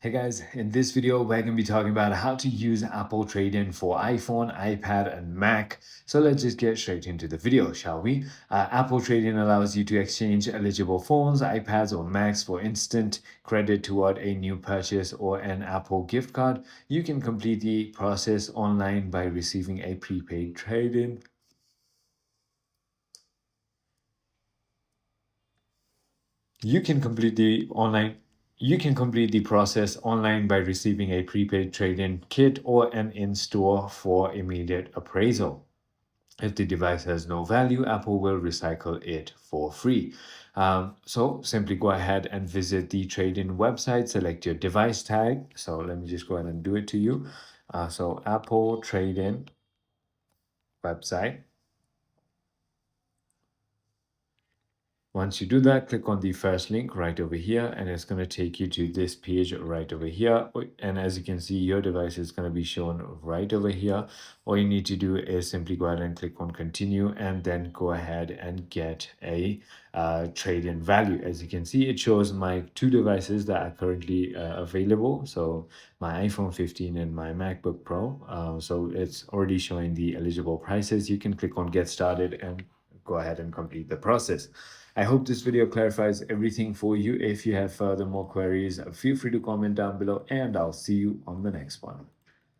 Hey guys, in this video, we're going to be talking about how to use Apple Trade-in for iPhone, iPad, and Mac. So let's just get straight into the video, shall we? Apple Trade-in allows you to exchange eligible phones, iPads, or Macs for instant credit toward a new purchase or an Apple gift card. You can complete the process online by receiving a prepaid trade-in. You can complete the online You can complete the process online by receiving a prepaid trade-in kit or an in-store for immediate appraisal. If the device has no value, Apple will recycle it for free. So simply go ahead and visit the trade-in website, select your device tag. So let me just go ahead and do it to you. So Apple trade-in website. Once you do that, click on the first link right over here, and it's going to take you to this page right over here. And as you can see, your device is going to be shown right over here. All you need to do is simply go ahead and click on continue, and then go ahead and get a trade-in value. As you can see, it shows my two devices that are currently available. So my iPhone 15 and my MacBook Pro. So it's already showing the eligible prices. You can click on get started and go ahead and complete the process. I hope this video clarifies everything for you. If you have further more queries, feel free to comment down below, and I'll see you on the next one.